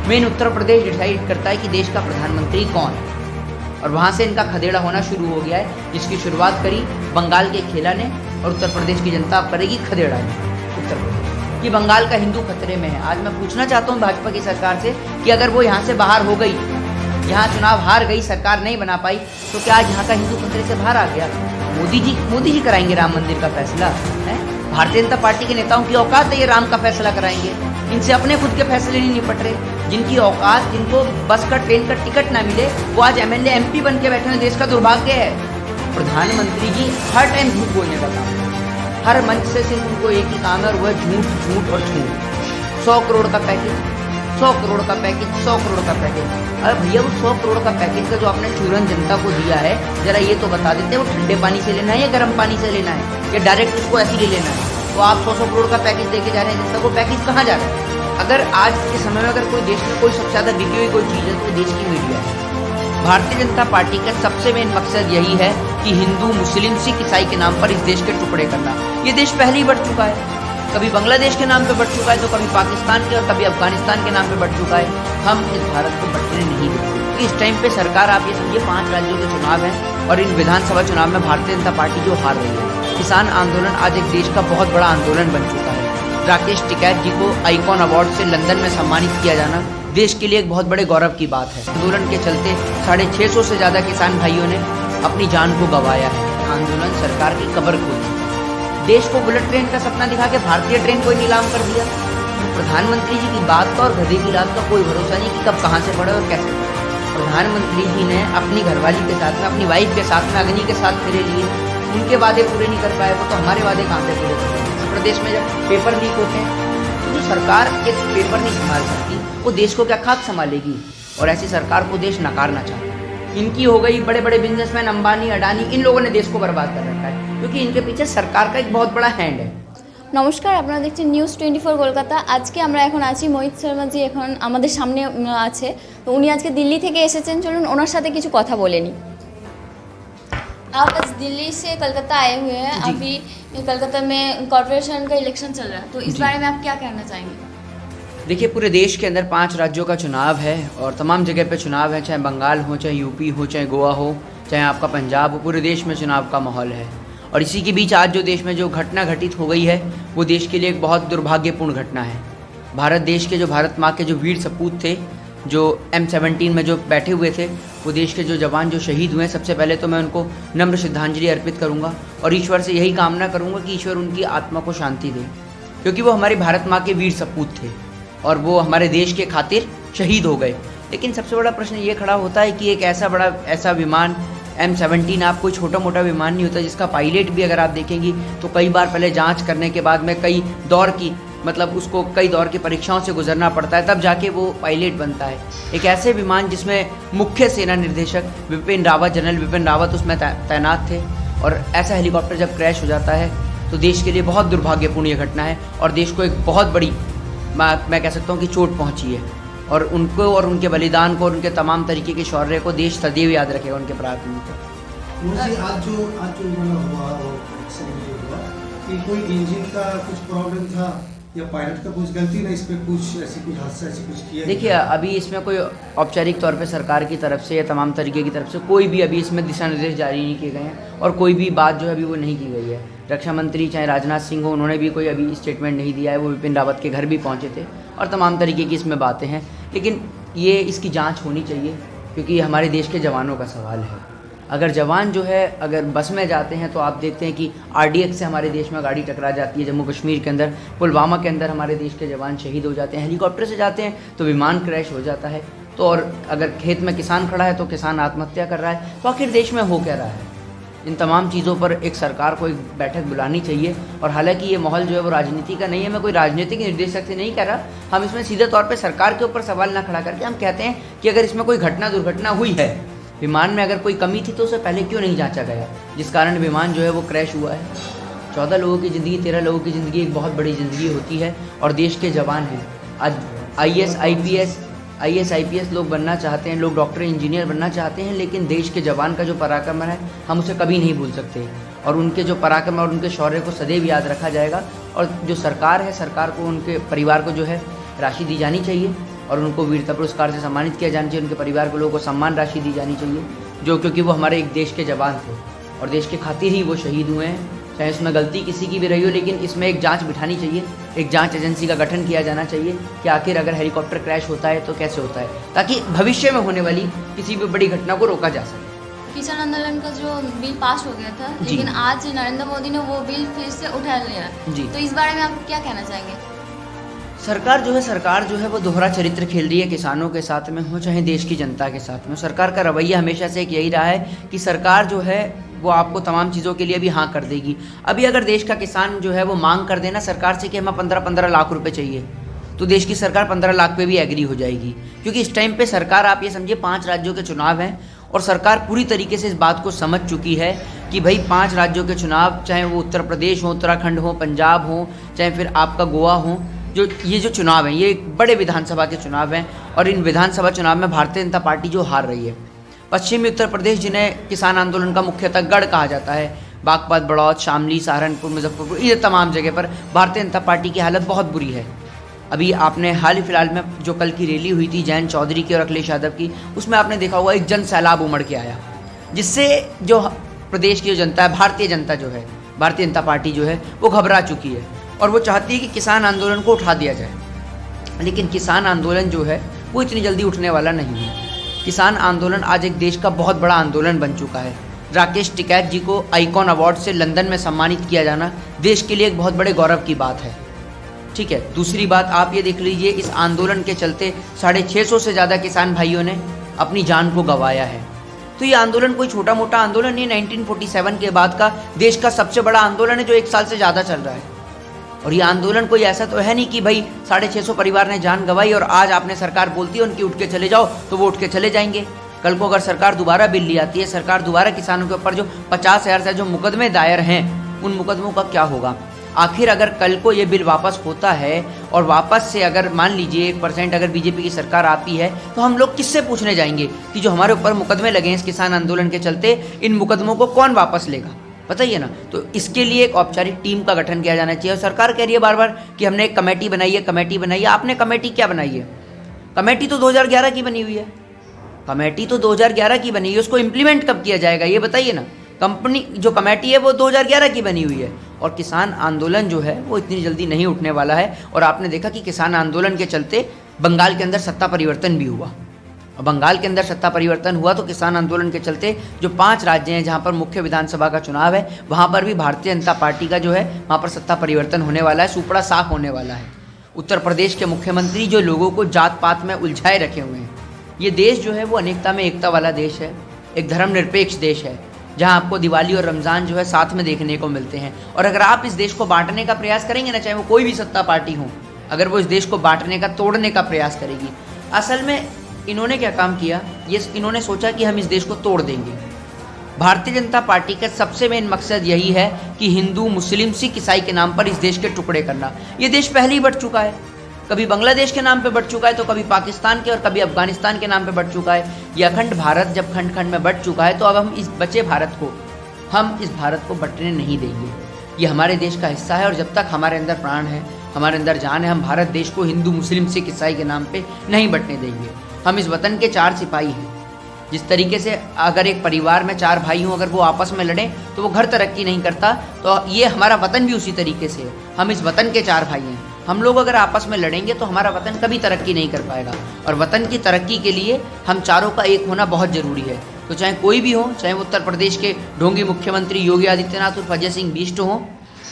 Main Uttar Pradesh decide करता है कि देश का प्रधानमंत्री कौन है, और वहाँ से इनका खदेड़ा होना शुरू हो गया है, जिसकी शुरुआत करी बंगाल के खेला ने और उत्तर प्रदेश की जनता अब करेगी खदेड़ा ने उत्तर प्रदेश कि बंगाल का हिंदू खतरे में है। आज मैं पूछना चाहता हूँ भाजपा की सरकार से कि अगर वो यहाँ से बाहर हो गई, यहाँ चुनाव हार गई, सरकार नहीं बना पाई, तो क्या आज यहाँ का हिंदू खतरे से बाहर आ गया? मोदी जी कराएंगे राम मंदिर का फैसला है? भारतीय जनता पार्टी के नेताओं की औकात है ये राम का फैसला कराएंगे? इनसे अपने खुद के फैसले नहीं निपट रहे। जिनकी औकात, जिनको बस का ट्रेन का टिकट ना मिले, वो आज एमएलए एमपी बन के बैठे हैं। देश का दुर्भाग्य है। प्रधानमंत्री जी हर टाइम झूठ बोलने का काम है। हर मंच से सिर्फ उनको एक ही काम है और वह झूठ झूठ और झूठ। 100 करोड़ का पैकेज, 100 करोड़ का पैकेज, 100 करोड़ का पैकेज। अरे भैया, वो 100 करोड़ का पैकेज का जो आपने चूरन जनता को दिया है, जरा ये तो बता देते हैं, वो ठंडे पानी से लेना है या गर्म पानी से लेना है, या डायरेक्ट उसको ऐसे ही ले लेना है? तो आप 100 करोड़ का पैकेज देके जा रहे हैं जनता को, पैकेज कहाँ जा रहा है? अगर आज के समय में अगर कोई देश में कोई सबसे ज़्यादा बिकी हुई कोई चीज़ है तो देश की मीडिया है। भारतीय जनता पार्टी का सबसे मेन मकसद यही है कि हिंदू, मुस्लिम, सिख, ईसाई के नाम पर इस देश के टुकड़े करना। ये देश पहले ही बढ़ चुका है, कभी बांग्लादेश के नाम पे बढ़ चुका है, तो कभी पाकिस्तान के और कभी अफगानिस्तान के नाम पे बढ़ चुका है। हम इस भारत को बढ़ने नहीं देंगे। इस टाइम पे सरकार, आप ये समझिए 5 राज्यों के चुनाव हैं और इन विधानसभा चुनाव में भारतीय जनता पार्टी जो हार रही है। किसान आंदोलन आज एक देश का बहुत बड़ा आंदोलन बन चुका है। राकेश टिकैत जी को आइकॉन अवार्ड से लंदन में सम्मानित किया जाना देश के लिए एक बहुत बड़े गौरव की बात है। आंदोलन के चलते 650 से ज़्यादा किसान भाइयों ने अपनी जान को गंवाया है। आंदोलन सरकार की कब्र खोदी। देश को बुलेट ट्रेन का सपना दिखा के भारतीय ट्रेन को नीलाम कर दिया। तो प्रधानमंत्री जी की बात का और गधे की रात का कोई भरोसा नहीं कि कब कहाँ से पड़े और कैसे पड़े। प्रधानमंत्री जी ने अपनी घरवाली के साथ में, अपनी वाइफ के साथ में, अग्नि के साथ फेरे लिए, उनके वादे पूरे नहीं कर पाए, वो तो हमारे वादे कहाँ से पूरे करते हैं? प्रदेश में जब पेपर लीक होते हैं तो जो सरकार एक पेपर नहीं संभाल सकती, वो देश को क्या खाक संभालेगी? और ऐसी सरकार को देश नकारना चाहता है। इनकी हो गई, बड़े बड़े बिजनेसमैन अंबानी, अडानी, इन लोगों ने देश को बर्बाद कर रखा है, क्योंकि इनके पीछे सरकार का एक बहुत बड़ा हैंड है। नमस्कार, আপনারা দেখছেন নিউজ 24 কলকাতা। আজকে আমরা এখন আছি, মোহিত শর্মা জি এখন আমাদের সামনে আছে। তো উনি আজকে দিল্লি থেকে এসেছেন, চলুন ওনার সাথে কিছু কথা বলে নিই। आप आज दिल्ली से कलकत्ता आए हुए हैं। अभी कलकत्ता में कॉर्पोरेशन का इलेक्शन चल रहा है, तो इस बारे में आप क्या कहना चाहेंगे? देखिए, पूरे देश के अंदर 5 राज्यों का चुनाव है और तमाम जगह पे चुनाव है, चाहे बंगाल हो, चाहे यूपी हो, चाहे गोवा हो, चाहे आपका पंजाब हो, पूरे देश में चुनाव का माहौल है। और इसी के बीच आज जो देश में जो घटना घटित हो गई है, वो देश के लिए एक बहुत दुर्भाग्यपूर्ण घटना है। भारत देश के जो भारत माँ के जो वीर सपूत थे, जो M17 में जो बैठे हुए थे, वो देश के जो जवान जो शहीद हुए हैं, सबसे पहले तो मैं उनको नम्र श्रद्धांजलि अर्पित करूंगा और ईश्वर से यही कामना करूंगा कि ईश्वर उनकी आत्मा को शांति दे, क्योंकि वो हमारी भारत माँ के वीर सपूत थे और वो हमारे देश के खातिर शहीद हो गए। लेकिन सबसे बड़ा प्रश्न ये खड़ा होता है कि एक ऐसा विमान M17 आप कोई छोटा मोटा विमान नहीं होता, जिसका पायलट भी अगर आप देखेंगी तो कई बार पहले जाँच करने के बाद में कई दौर की परीक्षाओं से गुजरना पड़ता है, तब जाके वो पायलट बनता है। एक ऐसे विमान जिसमें मुख्य सेना निर्देशक जनरल विपिन रावत उसमें तैनात थे, और ऐसा हेलीकॉप्टर जब क्रैश हो जाता है तो देश के लिए बहुत दुर्भाग्यपूर्ण ये घटना है और देश को एक बहुत बड़ी, मैं कह सकता हूँ कि चोट पहुँची है। और उनको और उनके बलिदान को और उनके तमाम तरीके के शौर्य को देश सदैव याद रखेगा, उनके पराक्रम को। आज जो हुआ कि कोई इंजन का कुछ प्रॉब्लम था या पायलट का कुछ गलती ना, इस पे कुछ ऐसी कुछ हादसा ऐसी कुछ किया? देखिए, अभी इसमें कोई औपचारिक तौर पे सरकार की तरफ से या तमाम तरीके की तरफ से कोई भी अभी इसमें दिशा निर्देश जारी नहीं किए गए हैं और कोई भी बात जो है अभी वो नहीं की गई है। रक्षा मंत्री चाहे राजनाथ सिंह हो, उन्होंने भी कोई अभी स्टेटमेंट नहीं दिया है। वो विपिन रावत के घर भी पहुँचे थे और तमाम तरीके की इसमें बातें हैं, लेकिन ये इसकी जाँच होनी चाहिए, क्योंकि ये हमारे देश के जवानों का सवाल है। अगर जवान जो है अगर बस में जाते हैं तो आप देखते हैं कि RDX से हमारे देश में गाड़ी टकरा जाती है, जम्मू कश्मीर के अंदर पुलवामा के अंदर हमारे देश के जवान शहीद हो जाते हैं। हेलीकॉप्टर से जाते हैं तो विमान क्रैश हो जाता है। तो और अगर खेत में किसान खड़ा है तो किसान आत्महत्या कर रहा है, तो आखिर देश में हो क्या रहा है? इन तमाम चीज़ों पर एक सरकार को एक बैठक बुलानी चाहिए। और हालांकि ये माहौल जो है वो राजनीति का नहीं है, मैं कोई राजनीतिक निर्देशक से नहीं कह रहा, हम इसमें सीधे तौर पर सरकार के ऊपर सवाल ना खड़ा करके हम कहते हैं कि अगर इसमें कोई दुर्घटना हुई है, विमान में अगर कोई कमी थी तो उसे पहले क्यों नहीं जांचा गया, जिस कारण विमान जो है वो क्रैश हुआ है। 14 लोगों की ज़िंदगी, 13 लोगों की ज़िंदगी एक बहुत बड़ी ज़िंदगी होती है और देश के जवान हैं। आज IAS IPS लोग बनना चाहते हैं, लोग डॉक्टर इंजीनियर बनना चाहते हैं, लेकिन देश के जवान का जो पराक्रम है हम उसे कभी नहीं भूल सकते और उनके जो पराक्रम और उनके शौर्य को सदैव याद रखा जाएगा। और जो सरकार है, सरकार को उनके परिवार को जो है राशि दी जानी चाहिए और उनको वीरता पुरस्कार से सम्मानित किया जाना चाहिए। उनके परिवार के लोगों को सम्मान राशि दी जानी चाहिए, जो क्योंकि वो हमारे एक देश के जवान थे और देश के खातिर ही वो शहीद हुए हैं। चाहे इसमें गलती किसी की भी रही हो, लेकिन इसमें एक जांच बिठानी चाहिए, एक जांच एजेंसी का गठन किया जाना चाहिए कि आखिर अगर हेलीकॉप्टर क्रैश होता है तो कैसे होता है, ताकि भविष्य में होने वाली किसी भी बड़ी घटना को रोका जा सके। किसान आंदोलन का जो बिल पास हो गया था, जी। लेकिन आज नरेंद्र मोदी ने वो बिल फिर से उठा लिया। जी। तो इस बारे में आप क्या कहना चाहेंगे? सरकार जो है वो दोहरा चरित्र खेल रही है, किसानों के साथ में हो चाहे देश की जनता के साथ में। सरकार का रवैया हमेशा से एक यही रहा है कि सरकार जो है वो आपको तमाम चीज़ों के लिए भी हाँ कर देगी। अभी अगर देश का किसान जो है वो मांग कर देना सरकार से कि हमें 15-15 लाख रुपए चाहिए, तो देश की सरकार 15 लाख पे भी एग्री हो जाएगी, क्योंकि इस टाइम पे सरकार, आप ये समझिए 5 राज्यों के चुनाव हैं और सरकार पूरी तरीके से इस बात को समझ चुकी है कि भाई 5 राज्यों के चुनाव, चाहे वो उत्तर प्रदेश हो, उत्तराखंड हो, पंजाब हो, चाहे फिर आपका गोवा हो, ये जो चुनाव हैं ये बड़े विधानसभा के चुनाव हैं और इन विधानसभा चुनाव में भारतीय जनता पार्टी जो हार रही है। पश्चिमी उत्तर प्रदेश, जिन्हें किसान आंदोलन का मुख्यतः गढ़ कहा जाता है, बागपत, बड़ौद, शामली, सहारनपुर, मुजफ्फरपुर, ये तमाम जगह पर भारतीय जनता पार्टी की हालत बहुत बुरी है। अभी आपने हाल ही फिलहाल में जो कल की रैली हुई थी जयंत चौधरी की और अखिलेश यादव की, उसमें आपने देखा होगा एक जन सैलाब उमड़ के आया, जिससे जो प्रदेश की जो जनता है, भारतीय जनता जो है, भारतीय जनता पार्टी जो है वो घबरा चुकी है और वो चाहती है कि किसान आंदोलन को उठा दिया जाए। लेकिन किसान आंदोलन जो है वो इतनी जल्दी उठने वाला नहीं है। किसान आंदोलन आज एक देश का बहुत बड़ा आंदोलन बन चुका है। राकेश टिकैत जी को आइकॉन अवार्ड से लंदन में सम्मानित किया जाना देश के लिए एक बहुत बड़े गौरव की बात है। ठीक है, दूसरी बात आप ये देख लीजिए, इस आंदोलन के चलते 650 से ज़्यादा किसान भाइयों ने अपनी जान को गंवाया है। तो ये आंदोलन कोई छोटा मोटा आंदोलन नहीं, 1947 के बाद का देश का सबसे बड़ा आंदोलन है जो 1 साल से ज़्यादा चल रहा है। और ये आंदोलन कोई ऐसा तो है नहीं कि भाई 650 परिवार ने जान गंवाई और आज आपने सरकार बोलती है उनकी उठ के चले जाओ तो वो उठ के चले जाएंगे। कल को अगर सरकार दोबारा बिल ले आती है, सरकार दोबारा किसानों के ऊपर जो 50,000 से जो मुकदमे दायर हैं, उन मुकदमों का क्या होगा? आखिर अगर कल को ये बिल वापस होता है और वापस से अगर मान लीजिए 1% अगर बीजेपी की सरकार आती है, तो हम लोग किससे पूछने जाएंगे कि जो हमारे ऊपर मुकदमे लगे हैं इस किसान आंदोलन के चलते, इन मुकदमों को कौन वापस लेगा? बताइए ना। तो इसके लिए एक औपचारिक टीम का गठन किया जाना चाहिए। और सरकार कह रही है बार बार कि हमने एक कमेटी बनाई है, कमेटी बनाई है। आपने कमेटी क्या बनाई है? कमेटी तो 2011 की बनी हुई है, कमेटी तो 2011 की बनी हुई है, उसको इम्प्लीमेंट कब किया जाएगा ये बताइए ना। कंपनी जो कमेटी है वो 2011 की बनी हुई है और किसान आंदोलन जो है वो इतनी जल्दी नहीं उठने वाला है। और आपने देखा कि किसान आंदोलन के चलते बंगाल के अंदर सत्ता परिवर्तन भी हुआ। और बंगाल के अंदर सत्ता परिवर्तन हुआ तो किसान आंदोलन के चलते जो 5 राज्य हैं जहाँ पर मुख्य विधानसभा का चुनाव है, वहाँ पर भी भारतीय जनता पार्टी का जो है वहाँ पर सत्ता परिवर्तन होने वाला है, सुपड़ा साफ होने वाला है। उत्तर प्रदेश के मुख्यमंत्री जो लोगों को जात पात में उलझाए रखे हुए हैं, ये देश जो है वो अनेकता में एकता वाला देश है, एक धर्मनिरपेक्ष देश है, जहाँ आपको दिवाली और रमज़ान जो है साथ में देखने को मिलते हैं। और अगर आप इस देश को बांटने का प्रयास करेंगे ना, चाहे वो कोई भी सत्ता पार्टी हो, अगर वो इस देश को बांटने का, तोड़ने का प्रयास करेगी, असल में इन्होंने क्या काम किया, ये इन्होंने सोचा कि हम इस देश को तोड़ देंगे। भारतीय जनता पार्टी का सबसे मेन मकसद यही है कि हिंदू, मुस्लिम, सिख, ईसाई के नाम पर इस देश के टुकड़े करना। ये देश पहले ही बढ़ चुका है, कभी बांग्लादेश के नाम पे बढ़ चुका है, तो कभी पाकिस्तान के और कभी अफगानिस्तान के नाम पे बढ़ चुका है। ये अखंड भारत जब खंड खंड में बढ़ चुका है, तो अब हम इस बचे भारत को, हम इस भारत को बंटने नहीं देंगे। ये हमारे देश का हिस्सा है और जब तक हमारे अंदर प्राण है, हमारे अंदर जान है, हम भारत देश को हिंदू, मुस्लिम, सिख, ईसाई के नाम पे नहीं बंटने देंगे। हम इस वतन के 4 सिपाही हैं। जिस तरीके से अगर एक परिवार में 4 भाई हों, अगर वो आपस में लड़ें तो वो घर तरक्की नहीं करता, तो ये हमारा वतन भी उसी तरीके से है। हम इस वतन के 4 भाई हैं। हम लोग अगर आपस में लड़ेंगे तो हमारा वतन कभी तरक्की नहीं कर पाएगा। और वतन की तरक्की के लिए हम चारों का एक होना बहुत ज़रूरी है। तो चाहे कोई भी हो, चाहे वो उत्तर प्रदेश के ढोंगी मुख्यमंत्री योगी आदित्यनाथ और अजय सिंह बिष्ट हों,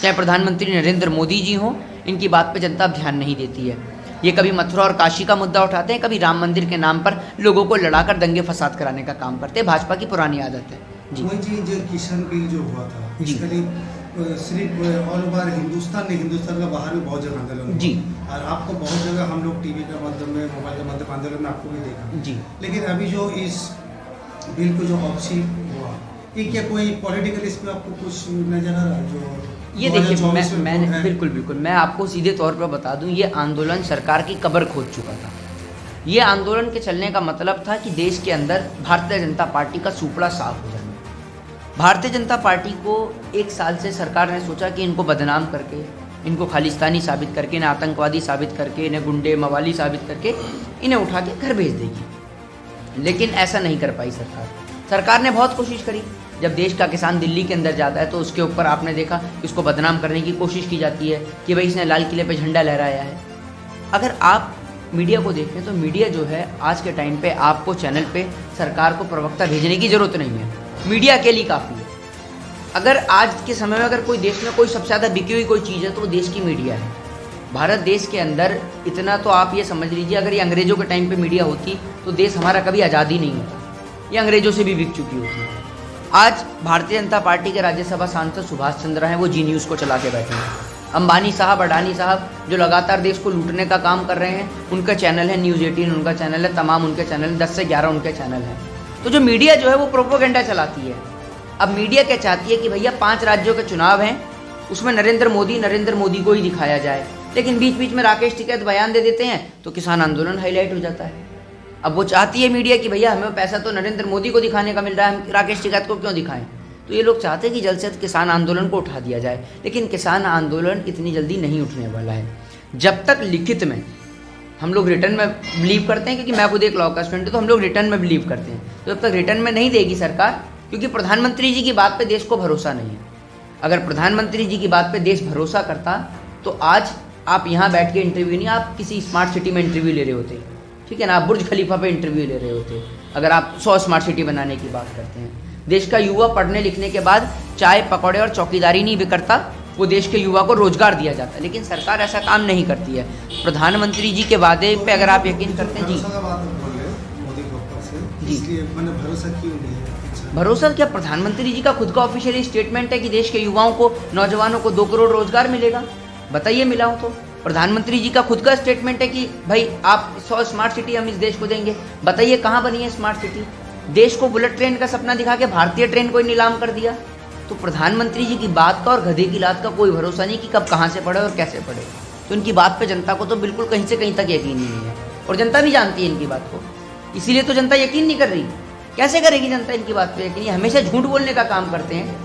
चाहे प्रधानमंत्री नरेंद्र मोदी जी हों, इनकी बात पे जनता ध्यान नहीं देती है। ये कभी मथुरा और काशी का मुद्दा उठाते हैं, कभी राम मंदिर के नाम पर लोगों को लड़ाकर दंगे फसाद कराने का काम करते हैं। भाजपा की पुरानी आदत है। जी जी, जो किसान बिल जो हुआ था, इसके लिए सिर्फ ऑल ओवर हिंदुस्तान नहीं, हिंदुस्तान का बाहर भी बहुत जगह आंदोलन जी, और आपको बहुत जगह हम लोग टीवी के माध्यम में, मोबाइल के माध्यम आंदोलन में आपको भी देखा जी। लेकिन अभी जो इस बिल को जो ऑप्शन हुआ, ये क्या कोई पॉलिटिकल इस पर आपको कुछ नजर आ रहा है? जो ये देखिए, मैंने बिल्कुल मैं आपको सीधे तौर पर बता दूं, ये आंदोलन सरकार की कब्र खोद चुका था। ये आंदोलन के चलने का मतलब था कि देश के अंदर भारतीय जनता पार्टी का सुपड़ा साफ हो जाना। भारतीय जनता पार्टी को 1 साल से सरकार ने सोचा कि इनको बदनाम करके, इनको खालिस्तानी साबित करके, इन्हें आतंकवादी साबित करके, इन्हें गुंडे मवाली साबित करके इन्हें उठा के घर भेज देगी। लेकिन ऐसा नहीं कर पाई सरकार ने बहुत कोशिश करी। जब देश का किसान दिल्ली के अंदर जाता है तो उसके ऊपर आपने देखा कि उसको बदनाम करने की कोशिश की जाती है कि भाई इसने लाल किले पे झंडा लहराया है। अगर आप मीडिया को देखें तो मीडिया जो है आज के टाइम पे आपको चैनल पे सरकार को प्रवक्ता भेजने की ज़रूरत नहीं है, मीडिया अकेली काफ़ी है। अगर आज के समय में अगर कोई देश में कोई सबसे ज़्यादा बिकी हुई कोई चीज़ है तो वो देश की मीडिया है। भारत देश के अंदर इतना तो आप ये समझ लीजिए, अगर ये अंग्रेज़ों के टाइम पे मीडिया होती तो देश हमारा कभी आज़ाद ही नहीं होता, ये अंग्रेज़ों से भी बिक चुकी होती। आज भारतीय जनता पार्टी के राज्यसभा सांसद सुभाष चंद्र हैं, वो जी न्यूज़ को चला के बैठे हैं। अंबानी साहब, अडानी साहब जो लगातार देश को लूटने का काम कर रहे हैं, उनका चैनल है न्यूज़ 18, उनका चैनल है, तमाम उनके चैनल 10 से 11 उनके चैनल हैं। तो जो मीडिया जो है वो प्रोपोगेंडा चलाती है। अब मीडिया क्या चाहती है कि भैया 5 राज्यों के चुनाव हैं, उसमें नरेंद्र मोदी को ही दिखाया जाए, लेकिन बीच बीच में राकेश टिकैत बयान दे देते हैं तो किसान आंदोलन हाईलाइट हो जाता है। अब वो चाहती है मीडिया कि भैया हमें पैसा तो नरेंद्र मोदी को दिखाने का मिल रहा है, हम राकेश टिकैत को क्यों दिखाएं। तो ये लोग चाहते हैं कि जल्द से जल्द किसान आंदोलन को उठा दिया जाए, लेकिन किसान आंदोलन इतनी जल्दी नहीं उठने वाला है। जब तक लिखित में हम लोग रिटर्न में बिलीव करते हैं, क्योंकि मैं खुद एक लॉ का स्टूडेंट हूं, तो हम लोग रिटर्न में बिलीव करते हैं, तो जब तक रिटर्न में नहीं देगी सरकार, क्योंकि प्रधानमंत्री जी की बात पे देश को भरोसा नहीं है। अगर प्रधानमंत्री जी की बात पे देश भरोसा करता तो आज आप यहाँ बैठ के इंटरव्यू नहीं, आप किसी स्मार्ट सिटी में इंटरव्यू ले रहे होते, ठीक है ना, आप बुर्ज खलीफा पे इंटरव्यू ले रहे होते। अगर आप 100 स्मार्ट सिटी बनाने की बात करते हैं, देश का युवा पढ़ने लिखने के बाद चाय पकौड़े और चौकीदारी नहीं करता, वो देश के युवा को रोजगार दिया जाता है, लेकिन सरकार ऐसा काम नहीं करती है। प्रधानमंत्री जी के वादे पे अगर आप यकीन करते हैं जी, मैंने भरोसा क्यों नहीं है? भरोसा क्या, प्रधानमंत्री जी का खुद का ऑफिशियली स्टेटमेंट है कि देश के युवाओं को, नौजवानों को 2 करोड़ रोजगार मिलेगा। बताइए मिला हो तो। प्रधानमंत्री जी का खुद का स्टेटमेंट है कि भाई आप 100 स्मार्ट सिटी हम इस देश को देंगे। बताइए कहाँ बनी है स्मार्ट सिटी? देश को बुलेट ट्रेन का सपना दिखा के भारतीय ट्रेन को नीलाम कर दिया। तो प्रधानमंत्री जी की बात का और गधे की लात का कोई भरोसा नहीं कि कब कहाँ से पढ़े और कैसे पढ़े। तो इनकी बात पे जनता को तो बिल्कुल कहीं से कहीं तक यकीन नहीं है, और जनता भी जानती है इनकी बात को, इसीलिए तो जनता यकीन नहीं कर रही। कैसे करेगी जनता इनकी बात पे यकीन? ये हमेशा झूठ बोलने का काम करते हैं।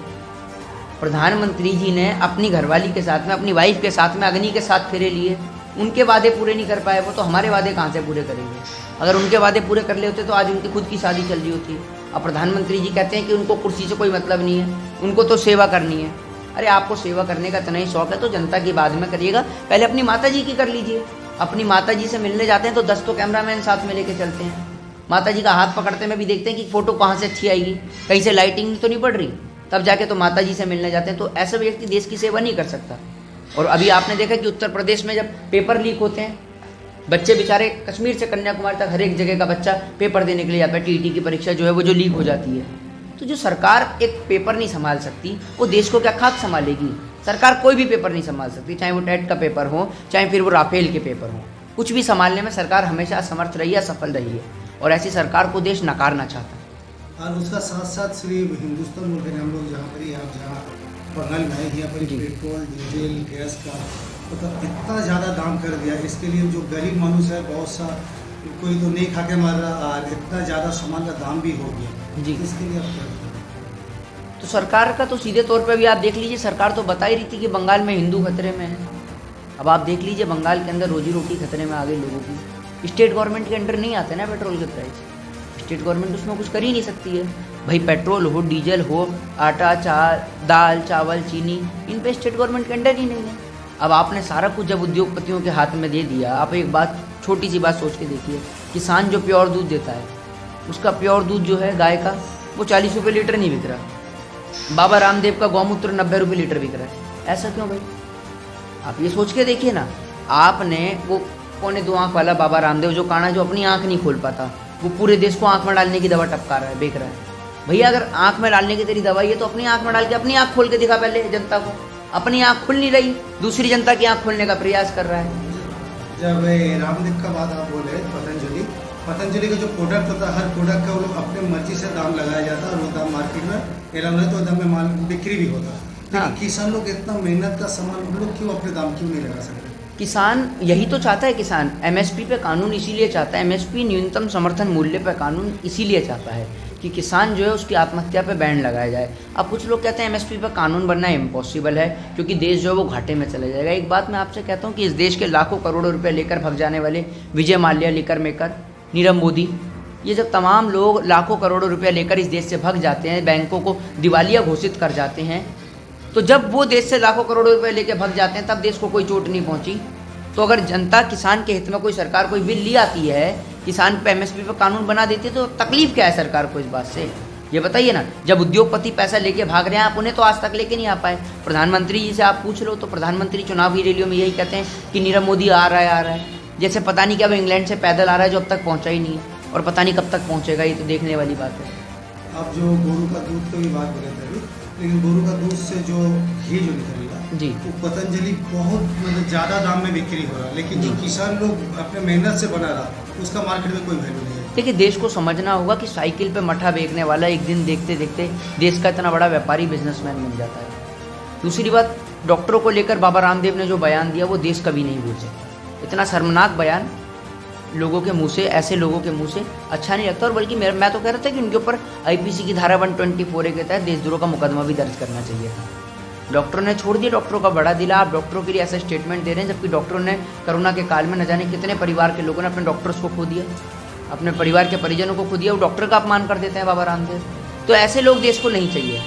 प्रधानमंत्री जी ने अपनी घरवाली के साथ में, अपनी वाइफ के साथ में अग्नि के साथ फेरे लिए, उनके वादे पूरे नहीं कर पाए वो, तो हमारे वादे कहाँ से पूरे करेंगे? अगर उनके वादे पूरे कर ले होते तो आज उनकी खुद की शादी चल रही होती। अब प्रधानमंत्री जी कहते हैं कि उनको कुर्सी से कोई मतलब नहीं है, उनको तो सेवा करनी है। अरे आपको सेवा करने का इतना ही शौक है तो जनता की बाद में करिएगा, पहले अपनी माता जी की कर लीजिए। अपनी माता जी से मिलने जाते हैं तो 10 तो कैमरामैन साथ में लेके चलते हैं। माता जी का हाथ पकड़ते में भी देखते हैं कि फ़ोटो कहाँ से अच्छी आएगी, कहीं से लाइटिंग तो नहीं पड़ रही, तब जाके तो माता जी से मिलने जाते हैं। तो ऐसा व्यक्ति देश की सेवा नहीं कर सकता। और अभी आपने देखा कि उत्तर प्रदेश में जब पेपर लीक होते हैं, बच्चे बेचारे कश्मीर से कन्याकुमारी तक हर एक जगह का बच्चा पेपर देने के लिए जाता है, टीईटी की परीक्षा जो है वो जो लीक हो जाती है। तो जो सरकार एक पेपर नहीं संभाल सकती वो देश को क्या खाक संभालेगी? सरकार कोई भी पेपर नहीं संभाल सकती, चाहे वो टेट का पेपर हो, चाहे फिर वो राफेल के पेपर हो। कुछ भी संभालने में सरकार हमेशा असमर्थ रही है, असफल रही है, और ऐसी सरकार को देश नकारना चाहता है। और उसका साथ साथ सिर्फ हिंदुस्तान मुल्क में हम लोग जहाँ पर ही, आप जहाँ बंगाल में है, यहाँ पर पेट्रोल, डीजल, गैस का मतलब इतना ज़्यादा दाम कर दिया। इसके लिए जो गरीब मानुष है, बहुत सा कोई तो नहीं खा के मर रहा, और इतना ज़्यादा सामान का दाम भी हो गया जी। इसके लिए आप क्या करें? तो सरकार का तो सीधे तौर पे भी आप देख लीजिए, सरकार तो बता ही रही थी कि बंगाल में हिंदू खतरे में है। अब आप देख लीजिए बंगाल के अंदर रोजी रोटी खतरे में आ गई लोगों की। स्टेट गवर्नमेंट के अंडर नहीं आते ना पेट्रोल के प्राइस, स्टेट गवर्नमेंट उसमें कुछ कर ही नहीं सकती है। भाई पेट्रोल हो, डीजल हो, आटा, दाल, चावल, चीनी, इन पे स्टेट गवर्नमेंट के अंडर ही नहीं है। अब आपने सारा कुछ जब उद्योगपतियों के हाथ में दे दिया, आप एक बात, छोटी सी बात सोच के देखिए, किसान जो प्योर दूध देता है, उसका प्योर दूध जो है गाय का, वो 40 रुपये लीटर नहीं बिक रहा। बाबा रामदेव का गौमूत्र 90 रुपये लीटर बिक रहा है। ऐसा क्यों भाई? आप ये सोच के देखिए ना। आपने वो 2.25 आँख वाला बाबा रामदेव जो काना, जो अपनी आँख नहीं खोल पाता, वो पूरे देश को आँख में डालने की दवा टपका रहा है, बेच रहा है। भैया अगर आँख में डालने की तेरी दवाई है तो अपनी आँख में डाल के अपनी आँख खोल के दिखा पहले जनता को। अपनी आँख खुल नहीं रही, दूसरी जनता की आँख खोलने का प्रयास कर रहा है। जब रामदेव का बात आप बोले, पतंजलि का जो प्रोडक्ट होता है, हर प्रोडक्ट का वो लोग अपने मर्जी से दाम लगाया जाता है, और वो दाम मार्केट में एलान होता है तो दाम में माल बिक्री भी होता है। लेकिन किसान लोग इतना मेहनत का सामान, उन लोग क्यों अपने दाम क्यों नहीं लगा सकते? किसान यही तो चाहता है। किसान एमएसपी पे कानून इसीलिए चाहता है, एमएसपी न्यूनतम समर्थन मूल्य पर कानून इसीलिए चाहता है कि किसान जो है उसकी आत्महत्या पे बैन लगाया जाए। अब कुछ लोग कहते हैं एमएसपी पर कानून बनना इम्पॉसिबल है क्योंकि देश जो है वो घाटे में चला जाएगा। एक बात मैं आपसे कहता हूँ कि इस देश के लाखों करोड़ों रुपए लेकर भग जाने वाले विजय माल्या, लिकर मेकर, नीरव मोदी, ये जब तमाम लोग लाखों करोड़ों रुपए लेकर इस देश से भग जाते हैं, बैंकों को दिवालिया घोषित कर जाते हैं, तो जब वो देश से लाखों करोड़ों रुपए लेकर भग जाते हैं तब देश को कोई चोट नहीं पहुंची। तो अगर जनता किसान के हित में कोई सरकार कोई बिल ले आती है, किसान पे एमएसपी पर कानून बना देती है, तो तकलीफ क्या है सरकार को इस बात से, ये बताइए ना। जब उद्योगपति पैसा लेके भाग रहे हैं, आप उन्हें तो आज तक लेके नहीं आ पाए। प्रधानमंत्री जी से आप पूछ लो तो प्रधानमंत्री चुनावी रैलियों में यही कहते हैं कि नीरव मोदी आ रहा है, जैसे पता नहीं क्या वो इंग्लैंड से पैदल आ रहा है जो अब तक पहुंचा ही नहीं है, और पता नहीं कब तक पहुंचेगा, ये तो देखने वाली बात है। आप जो गोरू का दूध की भी बात बोले थे अभी, लेकिन गोरू का दूध से जो घी जो निकलेगा जी, वो पतंजलि बहुत मतलब ज़्यादा दाम में बिक्री हो रहा है, लेकिन जो किसान लोग अपने मेहनत से बना रहा उसका मार्केट में कोई वैल्यू नहीं है। देखिए, देश को समझना होगा कि साइकिल पे मठा बेचने वाला एक दिन देखते देखते देश का इतना बड़ा व्यापारी बिजनेसमैन बन जाता है। दूसरी बात, डॉक्टरों को लेकर बाबा रामदेव ने जो बयान दिया वो देश कभी नहीं भूल सकता। इतना शर्मनाक बयान लोगों के मुंह से, ऐसे लोगों के मुंह से अच्छा नहीं लगता। और बल्कि मैं तो कह रहा था कि उनके ऊपर आईपीसी की धारा 124A के तहत देशद्रोह का मुकदमा भी दर्ज करना चाहिए था। डॉक्टरों ने छोड़ दिया, डॉक्टरों का बड़ा दिला, आप डॉक्टरों के लिए ऐसा स्टेटमेंट दे रहे हैं, जबकि डॉक्टरों ने कोरोना के काल में न जाने कितने परिवार के लोगों ने अपने डॉक्टर्स को खो दिया, अपने परिवार के परिजनों को खो दिया। वो डॉक्टर का अपमान कर देते हैं बाबा रामदेव। तो ऐसे लोग देश को नहीं चाहिए।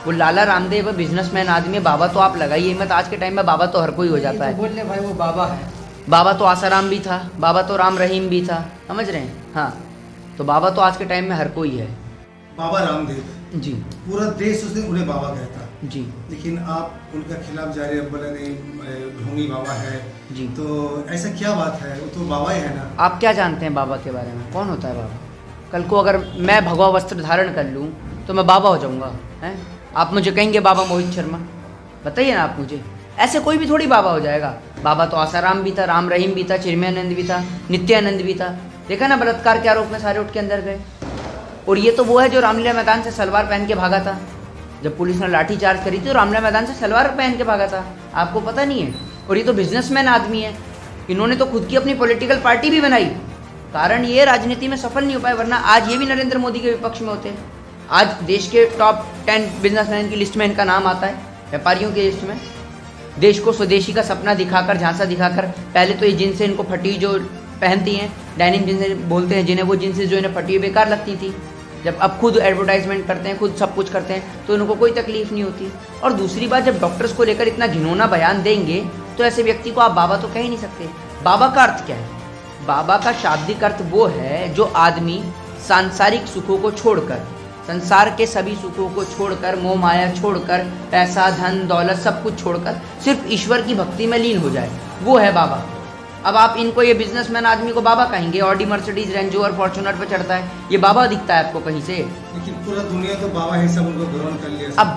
वो लाला रामदेव बिजनेसमैन आदमी है, बाबा तो आप लगाइए मत। आज के टाइम में बाबा तो हर कोई हो जाता है। बोलने भाई वो बाबा है, बाबा तो आसाराम भी था, बाबा तो राम रहीम भी था, समझ रहे हैं। हाँ, तो बाबा तो आज के टाइम में हर कोई है। बाबा रामदेव जी पूरा देश उन्हें बाबा कहता, जी, लेकिन आप उनका खिलाफ जा रहे हैं, बोले नहीं ढोंगी बाबा है जी। तो ऐसा क्या बात है? वो तो बाबा ही है ना। आप क्या जानते हैं बाबा के बारे में? कौन होता है बाबा? कल को अगर मैं भगवा वस्त्र धारण कर लूँ तो मैं बाबा हो जाऊँगा, हैं? आप मुझे कहेंगे बाबा मोहित शर्मा? बताइए ना आप मुझे। ऐसे कोई भी थोड़ी बाबा हो जाएगा। बाबा तो आसाराम भी था, राम रहीम भी था, चिन्मयानंद भी था, नित्यानंद भी था। देखा ना बलात्कार के आरोप में सारे उठ के अंदर गए। और ये तो वो है जो रामलीला मैदान से सलवार पहन के भागा था। जब पुलिस ने लाठी चार्ज करी थी तो रामलीला मैदान से सलवार पहन के भागा था, आपको पता नहीं है? और ये तो बिजनेसमैन आदमी है, इन्होंने तो खुद की अपनी पॉलिटिकल पार्टी भी बनाई। कारण ये राजनीति में सफल नहीं हो पाए, वरना आज ये भी नरेंद्र मोदी के विपक्ष में होते। आज देश के टॉप 10 बिजनेसमैन की लिस्ट में इनका नाम आता है, व्यापारियों की लिस्ट में। देश को स्वदेशी का सपना दिखाकर, झांसा दिखाकर, पहले तो ये जिनसे इनको फटी जो पहनती हैं, डेनिम जिनसे बोलते हैं, जिन्हें वो जिनसे जो इन्हें फटी बेकार लगती थी, जब अब खुद एडवर्टाइजमेंट करते हैं, खुद सब कुछ करते हैं, तो इनको कोई तकलीफ नहीं होती। और दूसरी बात, जब डॉक्टर्स को लेकर इतना घिनौना बयान देंगे तो ऐसे व्यक्ति को आप बाबा तो कह ही नहीं सकते। बाबा का अर्थ क्या है? बाबा का शाब्दिक अर्थ वो है जो आदमी सांसारिक सुखों को छोड़कर, संसार के सभी सुखों को छोड़कर, मोह माया छोड़कर, पैसा धन दौलत सब कुछ छोड़कर सिर्फ ईश्वर की भक्ति में लीन हो जाए, वो है बाबा। अब आप इनको, ये बिजनेसमैन आदमी को बाबा कहेंगे? Audi, Mercedes, range rover, Fortuner पे चढ़ता है, ये बाबा दिखता है आपको कहीं से? लेकिन पूरा दुनिया तो बाबा ही सब उनको ग्रहण कर लिया। अब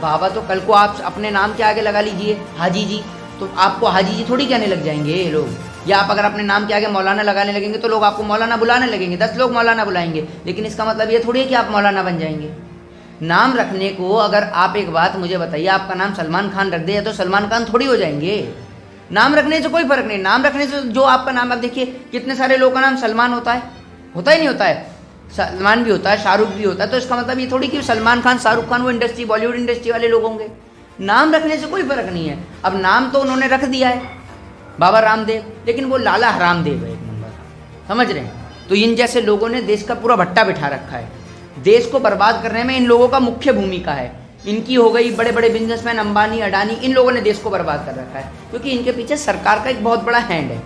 बाबा तो कल को आप अपने नाम के आगे लगा लीजिए हाजी जी, तो आपको हाजी जी थोड़ी कहने लग जाएंगे ये लोग। या आप अगर अपने नाम के आगे मौलाना लगाने लगेंगे तो लोग आपको मौलाना बुलाने लगेंगे, 10 लोग मौलाना बुलाएंगे, लेकिन इसका मतलब ये थोड़ी है कि आप मौलाना बन जाएंगे। नाम रखने को, अगर आप एक बात मुझे बताइए, आपका नाम सलमान खान रख दे तो सलमान खान थोड़ी हो जाएंगे। नाम रखने से कोई फर्क नहीं। नाम रखने से जो आपका नाम, आप देखिए कितने सारे लोगों का नाम सलमान होता है ही नहीं होता है? सलमान भी होता है, शाहरुख भी होता है, तो इसका मतलब ये थोड़ी कि सलमान खान, शाहरुख खान वो इंडस्ट्री, बॉलीवुड इंडस्ट्री वाले लोग होंगे। नाम रखने से कोई फर्क नहीं है। अब नाम तो उन्होंने रख दिया है बाबा रामदेव, लेकिन वो लाला हरामदेव है एक नंबर, समझ रहे हैं? तो इन जैसे लोगों ने देश का पूरा भट्टा बिठा रखा है। देश को बर्बाद करने में इन लोगों का मुख्य भूमिका है। इनकी हो गई, बड़े बड़े बिजनेसमैन अंबानी, अडानी, इन लोगों ने देश को बर्बाद कर रखा है, क्योंकि इनके पीछे सरकार का एक बहुत बड़ा हैंड है।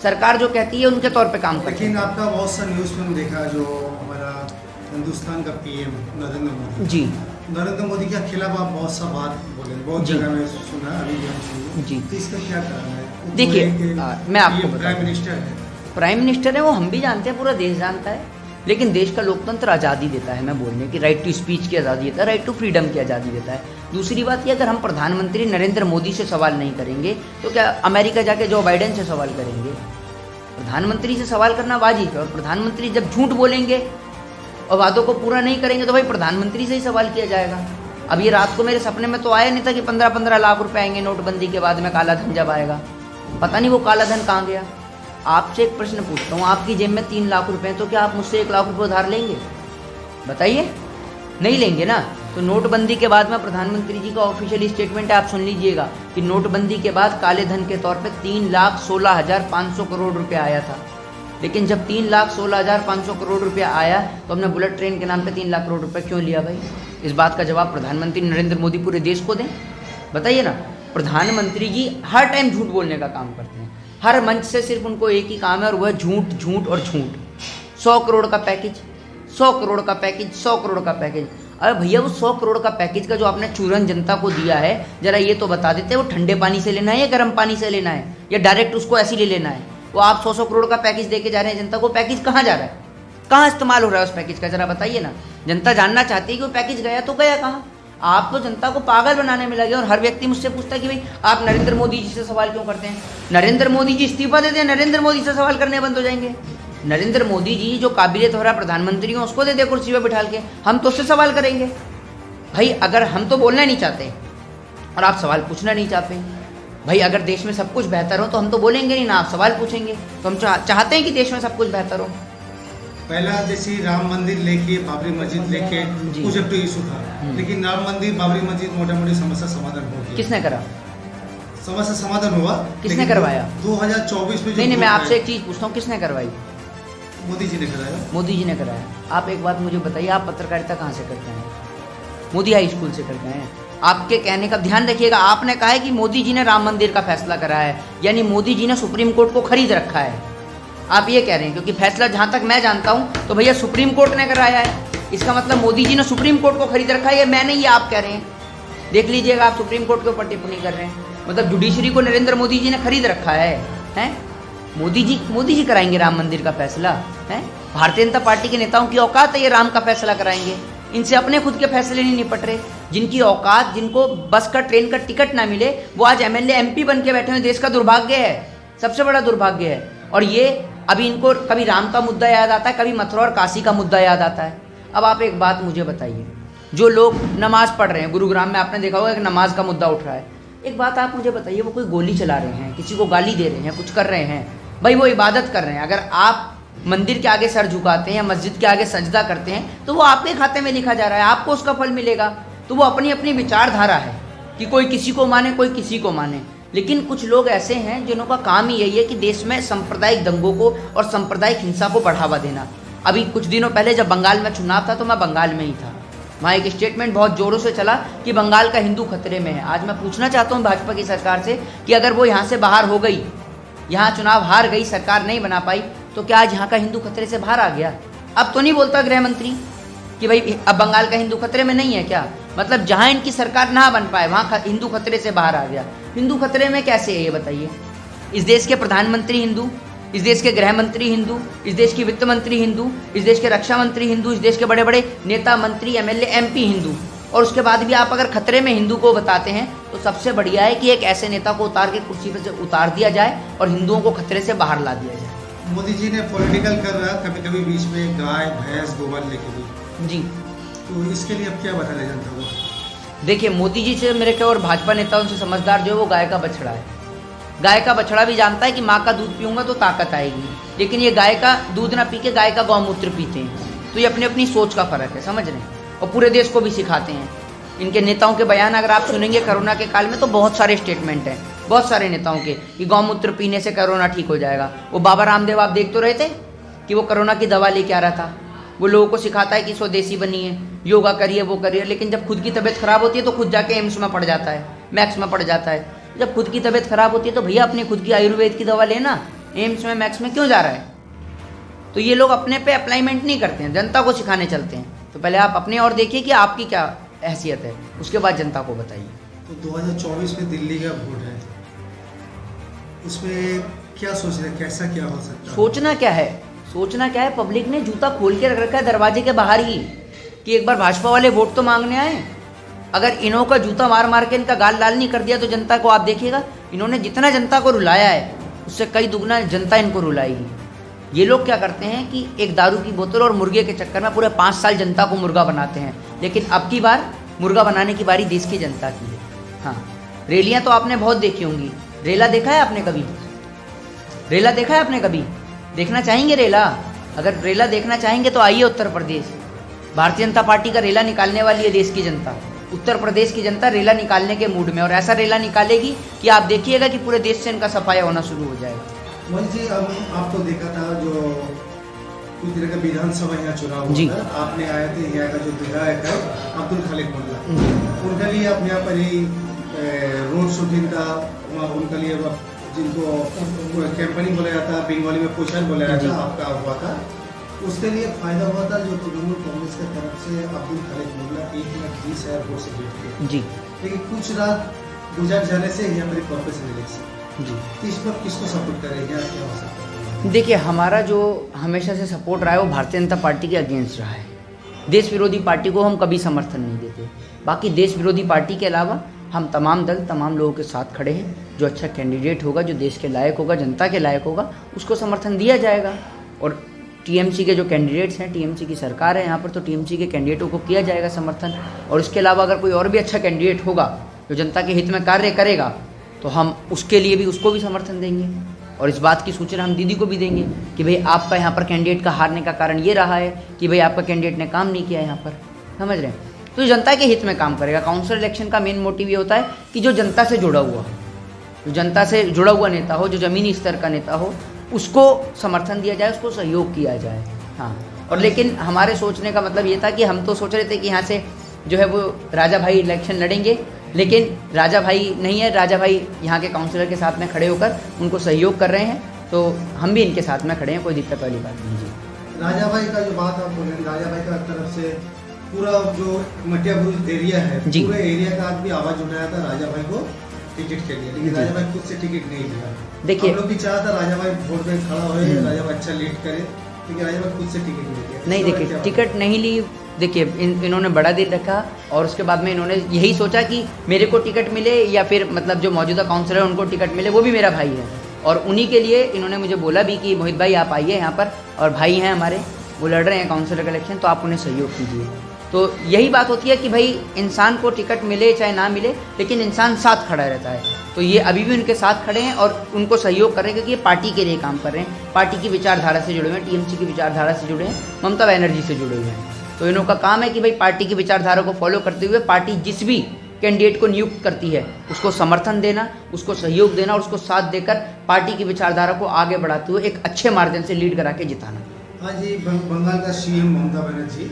सरकार जो कहती है उनके तौर पे काम करती है। लेकिन आपका बहुत सा न्यूज़ में देखा, जो हमारा हिंदुस्तान का पीएम नरेंद्र मोदी जी, नरेंद्र मोदी के खिलाफ आप बहुत सा बात बोले, बहुत जगह में सुना, अभी भी हम सुने जी। तो इसका क्या कारण है? देखिए, मैं आपको बता, प्राइम मिनिस्टर है, प्राइम मिनिस्टर है, वो हम भी जानते हैं, पूरा देश जानता है। लेकिन देश का लोकतंत्र आज़ादी देता है, मैं बोलने की, राइट टू स्पीच की आज़ादी देता है, राइट टू फ्रीडम की आज़ादी देता है। दूसरी बात ये, अगर हम प्रधानमंत्री नरेंद्र मोदी से सवाल नहीं करेंगे तो क्या अमेरिका जाके जो बाइडेन से सवाल करेंगे? प्रधानमंत्री से सवाल करना वाजिब है। और प्रधानमंत्री जब झूठ बोलेंगे और वादों को पूरा नहीं करेंगे तो भाई प्रधानमंत्री से ही सवाल किया जाएगा। अब ये रात को मेरे सपने में तो आया नहीं था कि 15-15 लाख रुपए आएंगे नोटबंदी के बाद में, काला धन जब आएगा। पता नहीं वो काला धन कहाँ गया। आपसे एक प्रश्न पूछता हूँ, आपकी जेब में 3 लाख रुपए हैं तो क्या आप मुझसे 1 लाख रुपए उधार लेंगे? बताइए, नहीं लेंगे ना। तो नोटबंदी के बाद में प्रधानमंत्री जी का ऑफिशियल स्टेटमेंट है, आप सुन लीजिएगा कि नोटबंदी के बाद काले धन के तौर पे 3,16,500 करोड़ रुपया आया था। लेकिन जब 3,16,500 करोड़ रुपया आया तो हमने बुलेट ट्रेन के नाम पे 3 लाख करोड़ रुपया क्यों लिया भाई? इस बात का जवाब प्रधानमंत्री नरेंद्र मोदी पूरे देश को दें। बताइए ना, प्रधानमंत्री जी हर टाइम झूठ बोलने का काम करते हैं। हर मंच से सिर्फ उनको एक ही काम है और वह झूठ झूठ और झूठ। 100 करोड़ का पैकेज, 100 करोड़ का पैकेज, 100 करोड़ का पैकेज। अरे भैया, वो 100 करोड़ का पैकेज का जो आपने चूरन जनता को दिया है, जरा ये तो बता देते हैं, वो ठंडे पानी से लेना है या गर्म पानी से लेना है या डायरेक्ट उसको ऐसे ले लेना है? वो आप 100 करोड़ का पैकेज देके जा रहे हैं जनता को, पैकेज कहाँ जा रहा है, कहाँ इस्तेमाल हो रहा है उस पैकेज का, जरा बताइए ना। जनता जानना चाहती है कि वो पैकेज गया तो गया कहाँ। आप तो जनता को पागल बनाने में लगे। और हर व्यक्ति मुझसे पूछता है कि भाई आप नरेंद्र मोदी जी से सवाल क्यों करते हैं? नरेंद्र मोदी जी इस्तीफा दे दें, नरेंद्र मोदी से सवाल करने बंद हो जाएंगे। नरेंद्र मोदी जी जो काबिलियत हो रहा प्रधानमंत्री हो, उसको दे दे कुर्सी पर बिठाल के, हम तो उससे सवाल करेंगे। भाई अगर हम तो बोलना नहीं चाहते और आप सवाल पूछना नहीं चाहते, भाई अगर देश में सब कुछ बेहतर हो तो हम तो बोलेंगे नहीं ना, आप सवाल पूछेंगे। तो हम चाहते हैं कि देश में सब कुछ बेहतर हो। पहला जैसे राम मंदिर लेके, बाबरी मस्जिद लेके कुछ तो इशू था, लेकिन राम मंदिर, बाबरी मस्जिद मोटा मोटी समस्या समाधान हो गया। किसने करा? समस्या समाधान हुआ, किसने करवाया? 2024 में। नहीं, मैं आपसे एक चीज पूछता हूँ, किसने करवाई? मोदी जी ने कराया। मोदी जी ने कराया। आप एक बात मुझे बताइए, आप पत्रकारिता कहाँ से करते हैं? मोदी हाई स्कूल से करते हैं। आपके कहने का ध्यान रखिएगा, आपने कहा है कि मोदी जी ने राम मंदिर का फैसला करा है, यानी मोदी जी ने सुप्रीम कोर्ट को खरीद रखा है। आप ये कह रहे हैं, क्योंकि फैसला जहाँ तक मैं जानता हूँ तो भैया सुप्रीम कोर्ट ने कराया है। इसका मतलब मोदी जी ने सुप्रीम कोर्ट को खरीद रखा है, ये मैं नहीं, ये आप कह रहे हैं। देख लीजिएगा, आप सुप्रीम कोर्ट के ऊपर टिप्पणी कर रहे हैं। मतलब जुडिशरी को नरेंद्र मोदी जी ने खरीद रखा है? मोदी जी कराएंगे राम मंदिर का फैसला? है भारतीय जनता पार्टी के नेताओं की औकात है ये राम का फैसला कराएंगे? इनसे अपने खुद के फैसले नहीं निपट रहे। जिनकी औकात, जिनको बस का, ट्रेन का टिकट ना मिले, वो आज एमएलए एमपी बन के बैठे हुए, देश का दुर्भाग्य है, सबसे बड़ा दुर्भाग्य है। और ये अभी इनको कभी राम का मुद्दा याद आता है, कभी मथुरा और काशी का मुद्दा याद आता है। अब आप एक बात मुझे बताइए, जो लोग नमाज पढ़ रहे हैं, गुरुग्राम में आपने देखा होगा एक नमाज का मुद्दा उठ रहा है। एक बात आप मुझे बताइए, वो कोई गोली चला रहे हैं, किसी को गाली दे रहे हैं, कुछ कर रहे हैं, भाई वो इबादत कर रहे हैं। अगर आप मंदिर के आगे सर झुकाते हैं या मस्जिद के आगे सजदा करते हैं तो वो आपके खाते में लिखा जा रहा है, आपको उसका फल मिलेगा। तो वो अपनी अपनी विचारधारा है कि कोई किसी को माने, कोई किसी को माने। लेकिन कुछ लोग ऐसे हैं जिनका काम ही यही है कि देश में सांप्रदायिक दंगों को और सांप्रदायिक हिंसा को बढ़ावा देना। अभी कुछ दिनों पहले जब बंगाल में चुनाव था तो मैं बंगाल में ही था, वहाँ एक स्टेटमेंट बहुत जोरों से चला कि बंगाल का हिंदू खतरे में है। आज मैं पूछना चाहता हूँ भाजपा की सरकार से कि अगर वो यहाँ से बाहर हो गई, यहाँ चुनाव हार गई, सरकार नहीं बना पाई, तो क्या आज यहाँ का हिंदू खतरे से बाहर आ गया? अब तो नहीं बोलता गृह मंत्री कि भाई अब बंगाल का हिंदू खतरे में नहीं है क्या? मतलब जहाँ इनकी सरकार ना बन पाए वहाँ हिंदू खतरे से बाहर आ गया। हिंदू खतरे में कैसे है ये बताइए? इस देश के प्रधानमंत्री हिंदू, इस देश के गृह मंत्री हिंदू, इस देश की वित्त मंत्री हिंदू, इस देश के रक्षा मंत्री हिंदू, इस देश के बड़े बड़े नेता, मंत्री, एमएलए, एमपी हिंदू, और उसके बाद भी आप अगर खतरे में हिंदू को बताते हैं तो सबसे बढ़िया है कि एक ऐसे नेता को उतार के कुर्सी पर से उतार दिया जाए और हिंदुओं को खतरे से बाहर ला दिया जाए। मोदी जी ने पॉलिटिकल कर रहा, कभी कभी बीच में गाय, भैंस, गोबर लेके भी जी, तो इसके लिए अब क्या बताया जनता को? देखिए, मोदी जी से मेरे ख्याल और भाजपा नेताओं से समझदार जो है वो गाय का बछड़ा है। गाय का बछड़ा भी जानता है कि माँ का दूध पीऊंगा तो ताकत आएगी, लेकिन ये गाय का दूध ना पी के गाय का गौमूत्र पीते हैं। तो ये अपनी अपनी सोच का फर्क है, समझ रहे हैं? और पूरे देश को भी सिखाते हैं। इनके नेताओं के बयान अगर आप सुनेंगे कोरोना के काल में तो बहुत सारे स्टेटमेंट हैं बहुत सारे नेताओं के कि गौमूत्र पीने से कोरोना ठीक हो जाएगा। वो बाबा रामदेव आप देख तो रहे थे कि वो कोरोना की दवा लेके आ रहा था। वो लोगों को सिखाता है कि स्वदेशी बनिए, योगा करिए, वो करिए, लेकिन जब खुद की तबीयत खराब होती है तो खुद जाके एम्स में पड़ जाता है, मैक्स में पड़ जाता है। जब खुद की तबीयत खराब होती है तो भैया अपनी खुद की आयुर्वेद की दवा लेना, एम्स में, मैक्स में क्यों जा रहा है? तो ये लोग अपने पे अप्लाईमेंट नहीं करते हैं, जनता को सिखाने चलते हैं। तो पहले आप अपने और देखिए कि आपकी क्या हैसियत है, उसके बाद जनता को बताइए। तो 2024 में दिल्ली का वोट है, उसमें क्या सोच रहे, कैसा क्या हो सकता है? सोचना क्या है, पब्लिक ने जूता खोल के रख रखा है दरवाजे के बाहर ही कि एक बार भाजपा वाले वोट तो मांगने आए। अगर इन्हों का जूता मार मार के इनका गाल लाल नहीं कर दिया तो जनता को आप देखिएगा, इन्होंने जितना जनता को रुलाया है उससे कई दुगना जनता इनको रुलाएगी। ये लोग क्या करते हैं कि एक दारू की बोतल और मुर्गे के चक्कर में पूरे 5 साल जनता को मुर्गा बनाते हैं, लेकिन अब की बार मुर्गा बनाने की बारी देश की जनता की है। हाँ, रैलियाँ तो आपने बहुत देखी होंगी। रेला देखा है आपने कभी? रेला देखा है आपने कभी? देखना चाहेंगे रेला? अगर रेला देखना चाहेंगे तो आइए उत्तर प्रदेश, भारतीय जनता पार्टी का रेला निकालने वाली है देश की जनता। उत्तर प्रदेश की जनता रेला निकालने के मूड में, और ऐसा रेला निकालेगी कि आप देखिएगा कि पूरे देश से इनका सफाया होना शुरू हो जाएगा। मोदी जी, अब आप तो देखा था जो कुछ तरह का विधानसभा यहाँ चुनाव हुआ था, आपने आए थे, यहाँ का जो विधायक है अब्दुल खालिक मोल्ला, उनके लिए आप यहाँ पर ही रोड शूटिंग था, उनके लिए जिनको कैंपेनिंग बोला जाता है, बंगाली में पोस्टर बोला जाता है, आपका हुआ था, उसके लिए फायदा हुआ था जो तृणमूल कांग्रेस की तरफ से अब्दुल खालिक मोल्ला 1,20,000 वोट से जीत गए जी। लेकिन कुछ रात गुजर जाने से यहाँ पर कॉर्पोरेशन इलेक्शन जी, तो इस पर किसको सपोर्ट करेंगे, क्या हो सकता है? देखिए, हमारा जो हमेशा से सपोर्ट रहा है वो भारतीय जनता पार्टी के अगेंस्ट रहा है। देश विरोधी पार्टी को हम कभी समर्थन नहीं देते। बाकी देश विरोधी पार्टी के अलावा हम तमाम दल, तमाम लोगों के साथ खड़े हैं। जो अच्छा कैंडिडेट होगा, जो देश के लायक होगा, जनता के लायक होगा, उसको समर्थन दिया जाएगा। और टीएमसी के जो कैंडिडेट्स हैं, टीएमसी की सरकार है यहाँ पर, तो टीएमसी के कैंडिडेटों को किया जाएगा समर्थन। और इसके अलावा अगर कोई और भी अच्छा कैंडिडेट होगा जो जनता के हित में कार्य करेगा, तो हम उसके लिए भी, उसको भी समर्थन देंगे। और इस बात की सूचना हम दीदी को भी देंगे कि भाई आपका यहाँ पर कैंडिडेट का हारने का कारण ये रहा है कि भाई आपका कैंडिडेट ने काम नहीं किया यहाँ पर, समझ रहे हैं। तो जनता के हित में काम करेगा। काउंसिल इलेक्शन का मेन मोटिव ये होता है कि जो जनता से जुड़ा हुआ, जो जनता से जुड़ा हुआ नेता हो, जो ज़मीनी स्तर का नेता हो, उसको समर्थन दिया जाए, उसको सहयोग किया जाए। हाँ, और लेकिन हमारे सोचने का मतलब ये था कि हम तो सोच रहे थे कि यहाँ से जो है वो राजा भाई इलेक्शन लड़ेंगे, लेकिन राजा भाई नहीं है। राजा भाई यहाँ के काउंसिलर के साथ में खड़े होकर उनको सहयोग कर रहे हैं, तो हम भी इनके साथ में खड़े हैं, कोई दिक्कत वाली बात नहीं जी। राजा भाई का जो बात आप बोले, राजा भाई का तरफ से पूरा जो मटियाबुरुज एरिया है, पूरे एरिया का आदमी आवाज उठाया था राजा भाई को टिकट के लिए, लेकिन राजा भाई खुद से टिकट नहीं लिया। देखिए, हम लोग भी चाहता राजा भाई वोट में खड़ा हो, राजा भाई अच्छा लीड करे, लेकिन राजा भाई खुद से टिकट नहीं लिया। नहीं, देखिए टिकट नहीं ली। देखिए, इन्होंने बड़ा दिल रखा, और उसके बाद में इन्होंने यही सोचा कि मेरे को टिकट मिले या फिर मतलब जो मौजूदा काउंसिलर उनको टिकट मिले, वो भी मेरा भाई है। और उन्हीं के लिए इन्होंने मुझे बोला भी कि मोहित भाई आप आइए यहाँ पर, और भाई हैं हमारे, वो लड़ रहे हैं काउंसिलर का इलेक्शन, तो आप उन्हें सहयोग कीजिए। तो यही बात होती है कि भाई इंसान को टिकट मिले चाहे ना मिले, लेकिन इंसान साथ खड़ा रहता है। तो ये अभी भी उनके साथ खड़े हैं और उनको सहयोग कर रहे हैं, क्योंकि ये पार्टी के लिए काम कर रहे हैं, पार्टी की विचारधारा से जुड़े हुए हैं, टीएमसी की विचारधारा से जुड़े हैं, ममता बनर्जी से जुड़े हुए हैं। तो इन्हों का काम है कि भाई पार्टी की विचारधारा को फॉलो करते हुए पार्टी जिस भी कैंडिडेट को नियुक्त करती है उसको समर्थन देना, उसको सहयोग देना, और उसको साथ देकर पार्टी की विचारधारा को आगे बढ़ाते हुए एक अच्छे मार्जिन से लीड करा के जिताना। हाँ जी, बंगाल का सीएम ममता बनर्जी,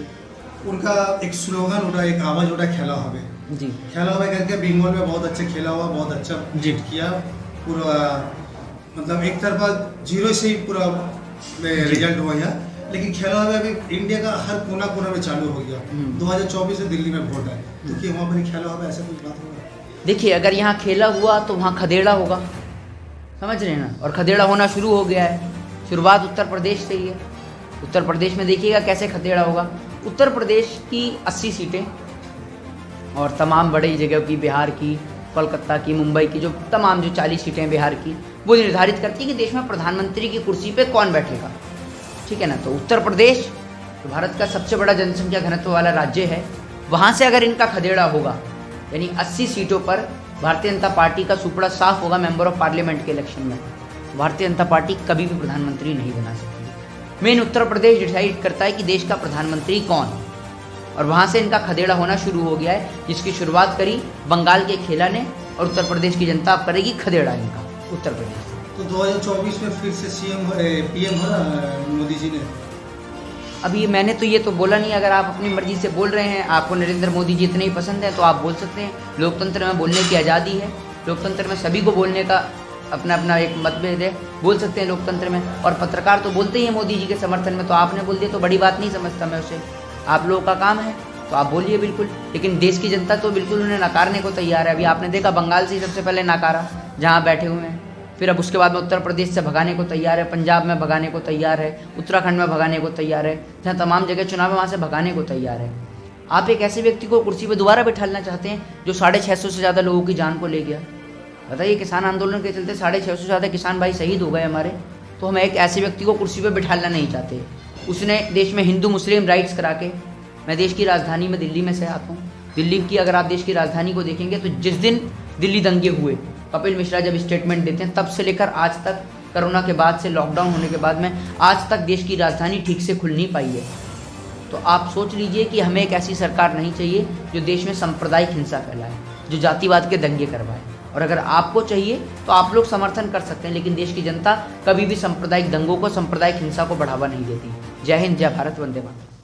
उनका एक स्लोगन उठा, एक आवाज उठा, खेला हवे जी, खेला हवे करके बंगाल में बहुत अच्छा खेला हुआ, बहुत अच्छा जीत किया पूरा, मतलब एक तरफा 0 से ही पूरा रिजल्ट हुआ यहाँ। लेकिन खेला हुआ अभी इंडिया का हर कोना कोना में चालू हो गया। 2024 में दिल्ली में वोट है, तो क्या वहाँ पर खेला हुआ ऐसा कुछ बात होगा? देखिए, अगर यहाँ खेला हुआ तो वहाँ खदेड़ा होगा, समझ रहे हैं ना, और खदेड़ा होना शुरू हो गया है। शुरुआत उत्तर प्रदेश से ही है। उत्तर प्रदेश में देखिएगा कैसे खदेड़ा होगा। उत्तर प्रदेश की 80 सीटें और तमाम बड़ी जगह की, बिहार की, कोलकाता की, मुंबई की, जो तमाम जो 40 सीटें बिहार की, वो निर्धारित करती है कि देश में प्रधानमंत्री की कुर्सी पे कौन बैठेगा, ठीक है ना। तो उत्तर प्रदेश तो भारत का सबसे बड़ा जनसंख्या घनत्व वाला राज्य है। वहाँ से अगर इनका खदेड़ा होगा, यानी 80 सीटों पर भारतीय जनता पार्टी का सुपड़ा साफ होगा मेंबर ऑफ पार्लियामेंट के इलेक्शन में, भारतीय जनता पार्टी कभी भी प्रधानमंत्री नहीं बना सकती। मेन उत्तर प्रदेश डिसाइड करता है कि देश का प्रधानमंत्री कौन, और वहाँ से इनका खदेड़ा होना शुरू हो गया है, जिसकी शुरुआत करी बंगाल के खेला ने, और उत्तर प्रदेश की जनता अब करेगी खदेड़ा इनका उत्तर प्रदेश। तो 2024 में फिर से पीएम हो मोदी जी ने? अभी मैंने तो ये तो बोला नहीं। अगर आप अपनी मर्जी से बोल रहे हैं, आपको नरेंद्र मोदी जी इतने ही पसंद है, तो आप बोल सकते हैं। लोकतंत्र में बोलने की आज़ादी है, लोकतंत्र में सभी को बोलने का अपना अपना एक मतभेद है, बोल सकते हैं लोकतंत्र में। और पत्रकार तो बोलते ही हैं मोदी जी के समर्थन में, तो आपने बोल दिया तो बड़ी बात नहीं समझता मैं उसे। आप लोगों का काम है तो आप बोलिए बिल्कुल, लेकिन देश की जनता तो बिल्कुल उन्हें नकारने को तैयार है। अभी आपने देखा बंगाल से ही सबसे पहले नकारा, जहाँ बैठे हुए हैं, फिर अब उसके बाद में उत्तर प्रदेश से भगाने को तैयार है, पंजाब में भगाने को तैयार है, उत्तराखंड में भगाने को तैयार है, जहाँ तमाम जगह चुनाव है वहाँ से भगाने को तैयार है। आप एक ऐसे व्यक्ति को कुर्सी पर दोबारा बिठाना चाहते हैं जो 650 से ज़्यादा लोगों की जान को ले गया। बताइए, किसान आंदोलन के चलते 650 से ज़्यादा किसान भाई शहीद हो गए हमारे, तो हम एक ऐसे व्यक्ति को कुर्सी पर बिठाना नहीं चाहते। उसने देश में हिंदू मुस्लिम राइट्स करा के, मैं देश की राजधानी में दिल्ली में से आता हूँ, दिल्ली की अगर आप देश की राजधानी को देखेंगे तो जिस दिन दिल्ली दंगे हुए, कपिल मिश्रा जब स्टेटमेंट देते हैं, तब से लेकर आज तक, कोरोना के बाद से, लॉकडाउन होने के बाद में आज तक देश की राजधानी ठीक से खुल नहीं पाई है। तो आप सोच लीजिए कि हमें एक ऐसी सरकार नहीं चाहिए जो देश में सांप्रदायिक हिंसा फैलाए, जो जातिवाद के दंगे करवाए। और अगर आपको चाहिए तो आप लोग समर्थन कर सकते हैं, लेकिन देश की जनता कभी भी सांप्रदायिक दंगों को, सांप्रदायिक हिंसा को बढ़ावा नहीं देती। जय हिंद, जय भारत, वंदे मातरम।